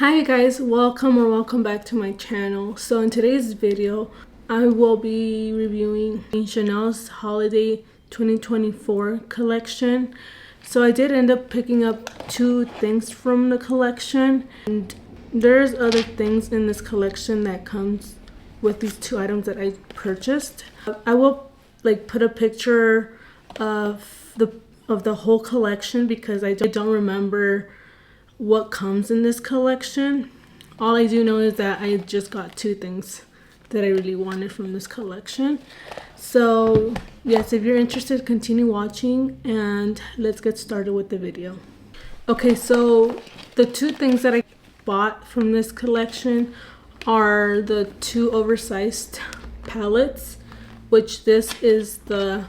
Hi guys, welcome back to my channel. So in today's video I will be reviewing Chanel's holiday 2024 collection. So I did end up picking up two things from the collection, and there's other things in this collection that comes with these two items that I purchased. I will put a picture of the whole collection because I don't remember what comes in this collection. All I do know is that I just got two things that I really wanted from this collection. So yes, if you're interested, continue watching and let's get started with the video. Okay, so the two things that I bought from this collection are the two oversized palettes, which this is the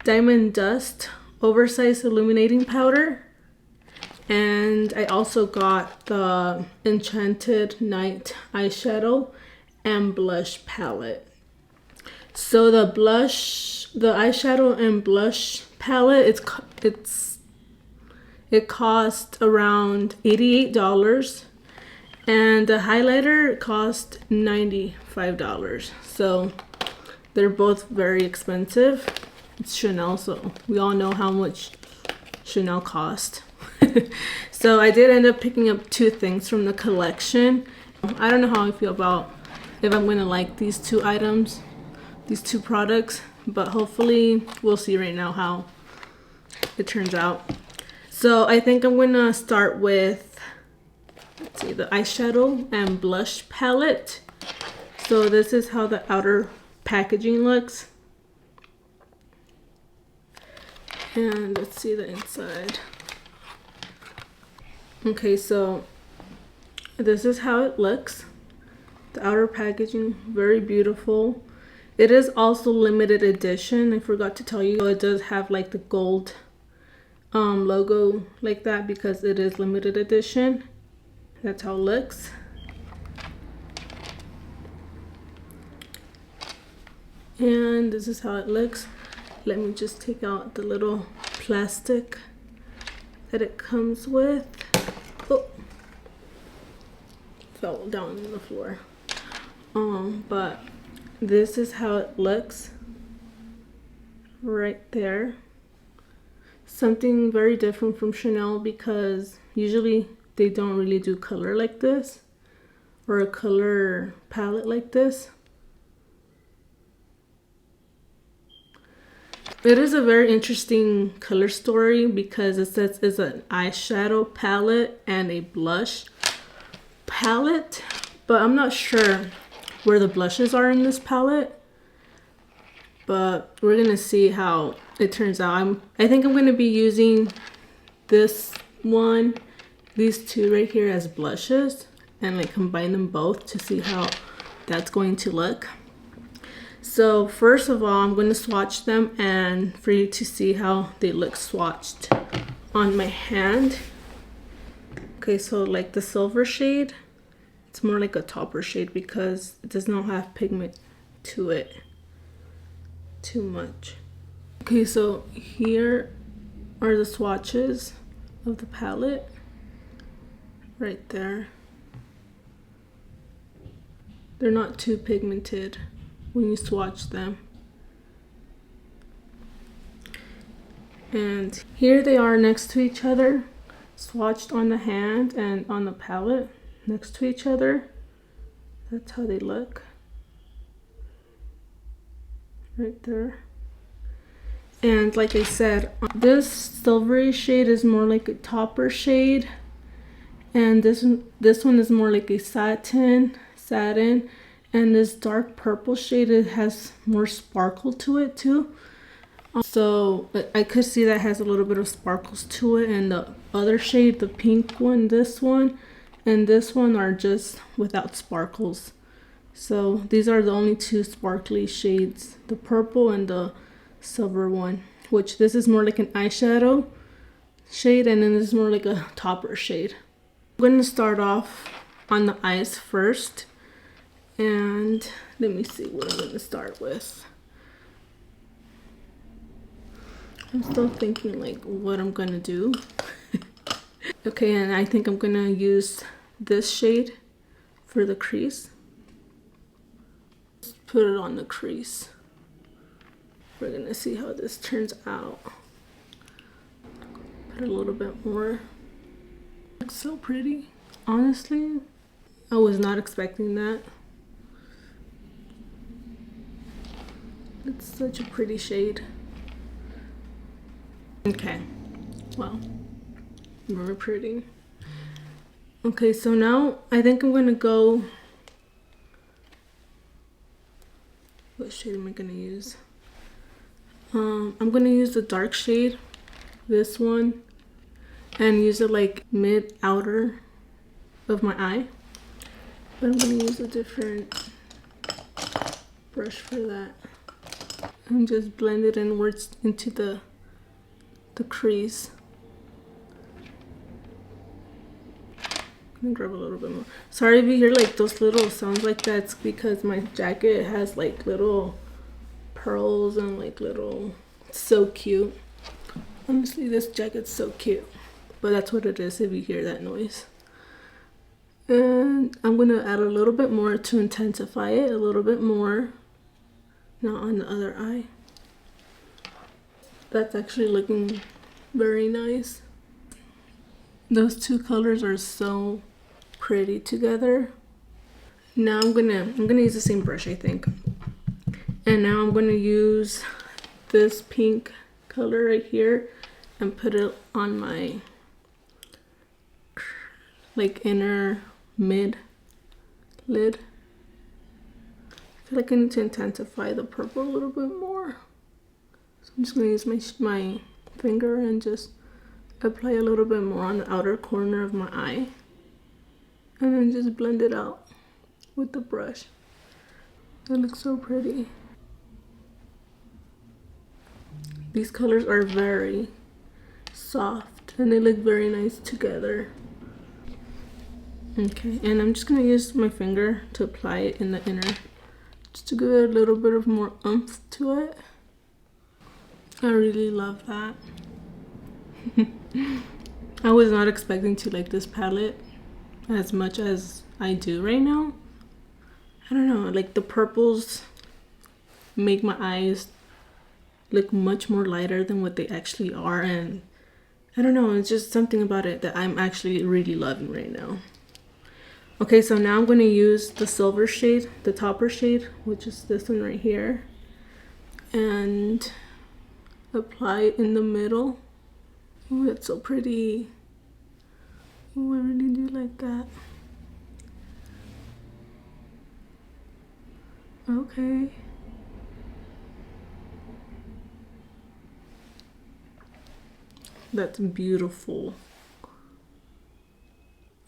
Diamond Dust Oversized Illuminating Powder, and I also got the Enchanted Night Eyeshadow and Blush Palette. So the eyeshadow and blush palette, it cost around $88, and the highlighter cost $95. So they're both very expensive. It's Chanel, so we all know how much Chanel cost. So I did end up picking up two things from the collection. I don't know how I feel about if I'm gonna like these two items, these two products, but hopefully we'll see right now how it turns out. So I think I'm gonna start with, let's see, the eyeshadow and blush palette. So this is how the outer packaging looks, and let's see the inside. Okay, so this is how it looks. The outer packaging, very beautiful. It is also limited edition. I forgot to tell you, it does have like the gold logo like that because it is limited edition. That's how it looks. And this is how it looks. Let me just take out the little plastic that it comes with. Oh, fell down on the floor. But this is how it looks right there. Something very different from Chanel because usually they don't really do color like this or a color palette like this. It is a very interesting color story because it says it's an eyeshadow palette and a blush palette, but I'm not sure where the blushes are in this palette, but we're gonna see how it turns out. I think I'm gonna be using this one, these two right here as blushes, and like combine them both to see how that's going to look. So first of all, I'm going to swatch them and for you to see how they look swatched on my hand. Okay, so like the silver shade, it's more like a topper shade because it does not have pigment to it too much. Okay, so here are the swatches of the palette right there. They're not too pigmented when you swatch them. And here they are next to each other, swatched on the hand and on the palette next to each other. That's how they look right there. And like I said, this silvery shade is more like a topper shade, and this one is more like a satin. And this dark purple shade, it has more sparkle to it too. So I could see that has a little bit of sparkles to it, and the other shade, the pink one, this one and this one are just without sparkles. So these are the only two sparkly shades, the purple and the silver one, which this is more like an eyeshadow shade, and then this is more like a topper shade. I'm going to start off on the eyes first. And let me see what I'm going to start with. I'm still thinking like what I'm going to do. Okay, and I think I'm going to use this shade for the crease. Just put it on the crease. We're gonna see how this turns out. Put a little bit more. Looks so pretty. Honestly, I was not expecting that. It's such a pretty shade. Okay, well, very pretty. Okay, so now I think I'm gonna go. What shade am I gonna use? I'm gonna use the dark shade, this one, and use it like mid outer of my eye. But I'm gonna use a different brush for that. And just blend it inwards into the crease. I'm gonna grab a little bit more. Sorry if you hear like those little sounds like that. It's because my jacket has like little pearls and like little, it's so cute. Honestly, this jacket's so cute, but that's what it is if you hear that noise. And I'm gonna add a little bit more to intensify it a little bit more. Now on the other eye. That's actually looking very nice. Those two colors are so pretty together. Now I'm gonna use the same brush, I think. And now I'm gonna use this pink color right here and put it on my like inner mid lid. I feel like I need to intensify the purple a little bit more. So I'm just gonna use my finger and just apply a little bit more on the outer corner of my eye. And then just blend it out with the brush. It looks so pretty. These colors are very soft and they look very nice together. Okay, and I'm just gonna use my finger to apply it in the inner, just to give it a little bit of more oomph to it. I really love that. I was not expecting to like this palette as much as I do right now. I don't know, like the purples make my eyes look much more lighter than what they actually are, and I don't know, it's just something about it that I'm actually really loving right now. Okay, so now I'm going to use the silver shade, the topper shade, which is this one right here, and apply it in the middle. Oh, it's so pretty. Oh, I really do like that. Okay. That's beautiful.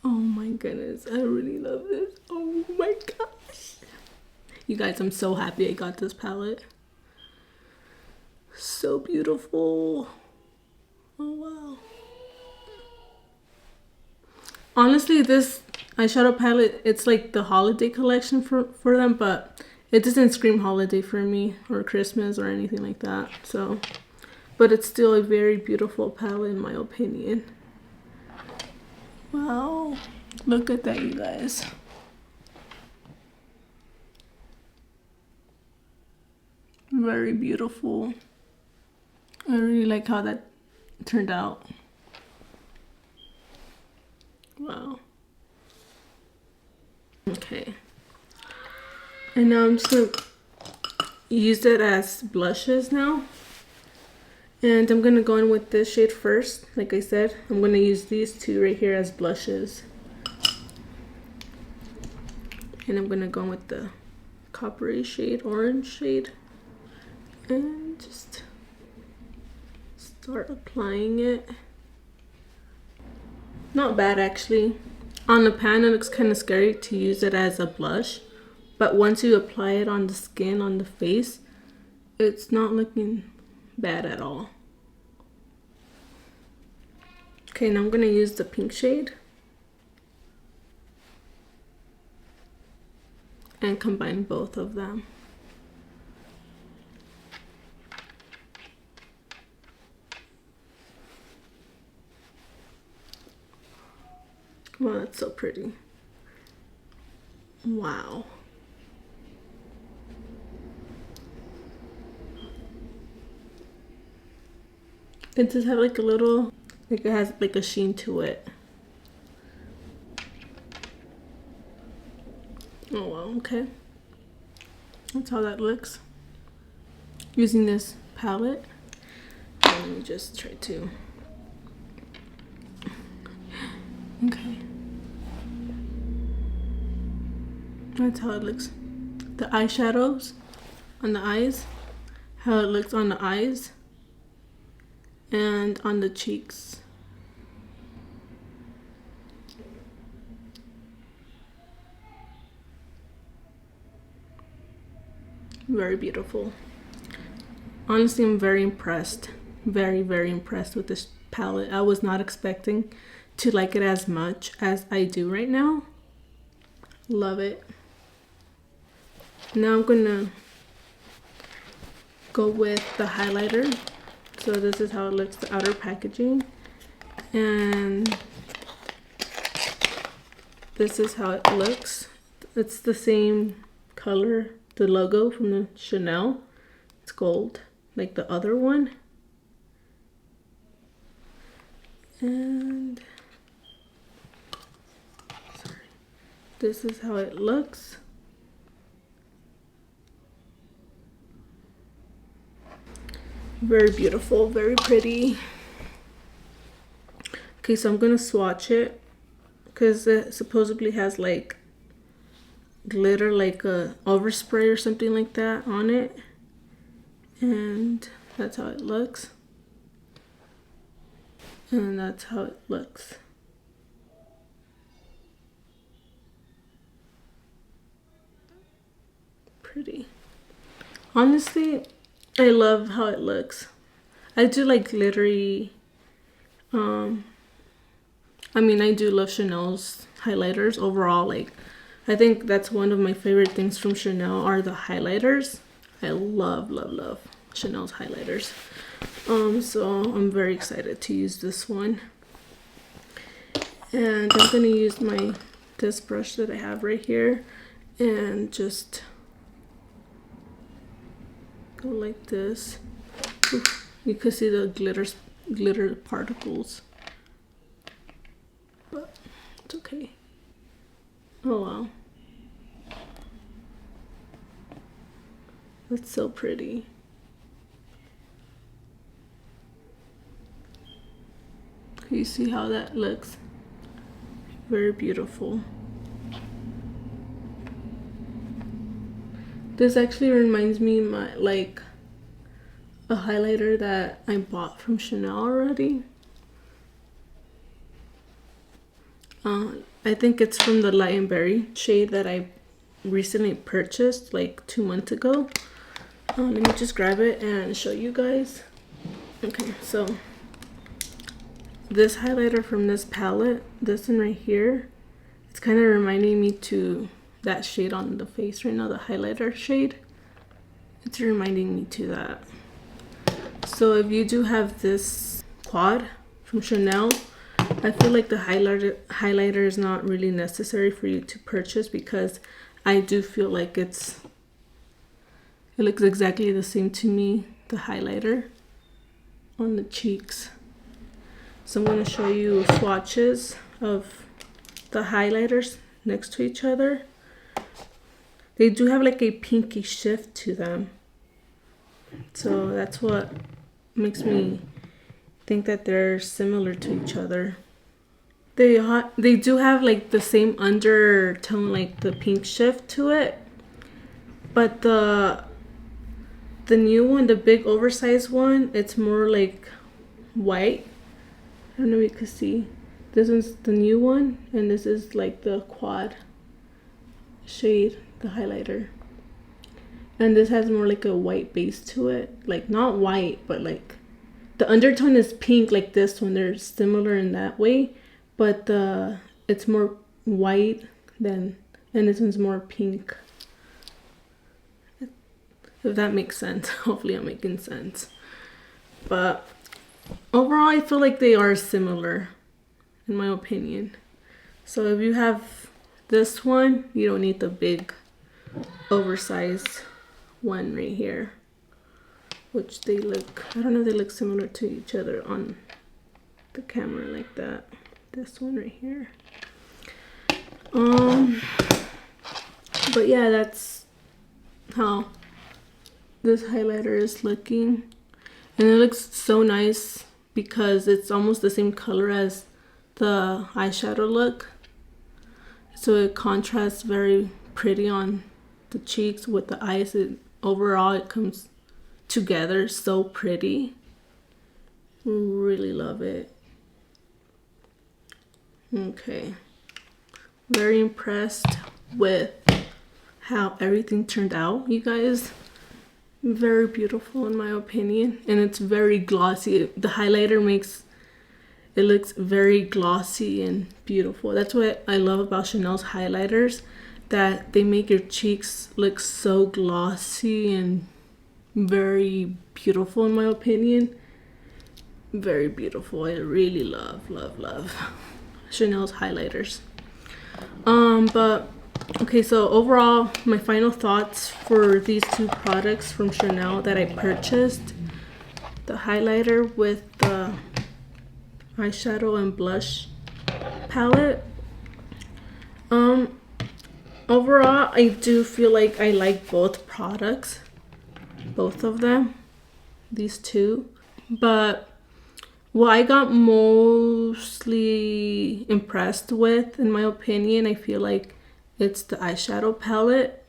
Oh my goodness, I really love this. Oh my gosh. You guys, I'm so happy I got this palette. So beautiful. Oh wow. Honestly, this eyeshadow palette, it's like the holiday collection for them, but it doesn't scream holiday for me or Christmas or anything like that. So, but it's still a very beautiful palette in my opinion. Wow, look at that, you guys. Very beautiful. I really like how that turned out. Wow. Okay. And now I'm just gonna use it as blushes now. And I'm gonna go in with this shade first. Like I said, I'm gonna use these two right here as blushes. And I'm gonna go in with the coppery shade, orange shade. And just start applying it. Not bad actually. On the pan it looks kind of scary to use it as a blush, but once you apply it on the skin, on the face, it's not looking bad at all. Okay, now I'm gonna use the pink shade and combine both of them. Wow, that's so pretty. Wow. It does have like a little, like it has like a sheen to it. Oh wow, okay. That's how that looks. Using this palette. Let me just try to. Okay. That's how it looks. The eyeshadows on the eyes. How it looks on the eyes. And on the cheeks. Very beautiful. Honestly, I'm very impressed. Very, very impressed with this palette. I was not expecting to like it as much as I do right now. Love it. Now I'm gonna go with the highlighter. So this is how it looks, the outer packaging. And this is how it looks. It's the same color, the logo from the Chanel. It's gold, like the other one. And sorry, this is how it looks. Very beautiful, very pretty. Okay, so I'm gonna swatch it because it supposedly has like glitter, like a overspray or something like that on it. And that's how it looks. And that's how it looks. Pretty. Honestly, I love how it looks. I do like glittery. I mean, I do love Chanel's highlighters overall. Like, I think that's one of my favorite things from Chanel are the highlighters. I love, love, love Chanel's highlighters. So I'm very excited to use this one. And I'm gonna use this brush that I have right here and just go like this. Oof, you can see the glitter particles, but it's okay. Oh wow, that's so pretty. Can you see how that looks? Very beautiful. This actually reminds me like a highlighter that I bought from Chanel already. I think it's from the Light and Berry shade that I recently purchased like 2 months ago. Let me just grab it and show you guys. Okay, so this highlighter from this palette, this one right here, it's kind of reminding me to that shade on the face right now, the highlighter shade. It's reminding me to that. So if you do have this quad from Chanel, I feel like the highlighter is not really necessary for you to purchase because I do feel like it looks exactly the same to me, the highlighter on the cheeks. So I'm going to show you swatches of the highlighters next to each other. They do have like a pinky shift to them. So that's what makes me think that they're similar to each other. They do have like the same undertone, like the pink shift to it. But the new one, the big oversized one, it's more like white. I don't know if you can see. This one's the new one, and this is like the quad shade, the highlighter. And this has more like a white base to it. Like not white, but like the undertone is pink like this one. They're similar in that way, but it's more white and this one's more pink. If that makes sense. Hopefully I'm making sense. But overall, I feel like they are similar, in my opinion. So if you have this one, you don't need the big oversized one right here, which they look, I don't know, they look similar to each other on the camera like that. This one right here. But yeah, that's how this highlighter is looking, and it looks so nice because it's almost the same color as the eyeshadow look, so it contrasts very pretty on the cheeks with the eyes. Overall it comes together so pretty. Really love it. Okay, very impressed with how everything turned out, you guys. Very beautiful in my opinion, and it's very glossy. The highlighter makes it looks very glossy and beautiful. That's what I love about Chanel's highlighters, that they make your cheeks look so glossy and very beautiful in my opinion. Very beautiful. I really love Chanel's highlighters. But okay, so overall, my final thoughts for these two products from Chanel that I purchased, the highlighter with the eyeshadow and blush palette. Overall, I do feel like I like both products, both of them, these two. But what I got mostly impressed with, in my opinion, I feel like it's the eyeshadow palette,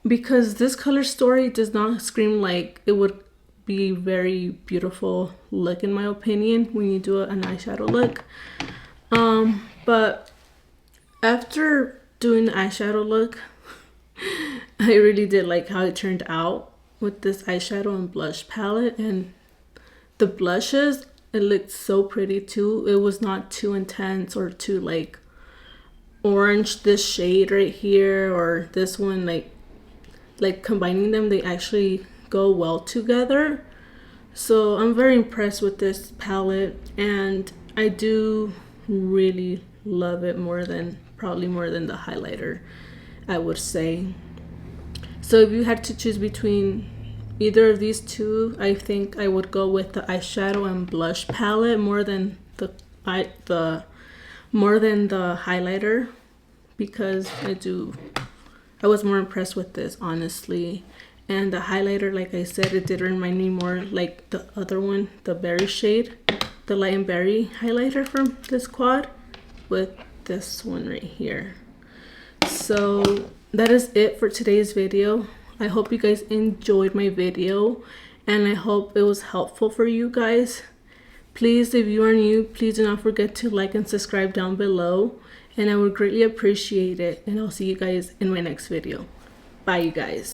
because this color story does not scream like it would be very beautiful look, in my opinion, when you do an eyeshadow look. But after doing the eyeshadow look, I really did like how it turned out with this eyeshadow and blush palette. And the blushes, it looked so pretty too. It was not too intense or too like orange, this shade right here or this one, like combining them, they actually go well together. So I'm very impressed with this palette, and I do really love it probably more than the highlighter, I would say. So if you had to choose between either of these two, I think I would go with the eyeshadow and blush palette more than the highlighter, because I was more impressed with this, honestly. And the highlighter, like I said, it did remind me more like the other one, the berry shade, the light and berry highlighter from this quad, with this one right here. So that is it for today's video. I hope you guys enjoyed my video, and I hope it was helpful for you guys. Please, if you are new, please do not forget to like and subscribe down below, and I would greatly appreciate it. And I'll see you guys in my next video. Bye, you guys.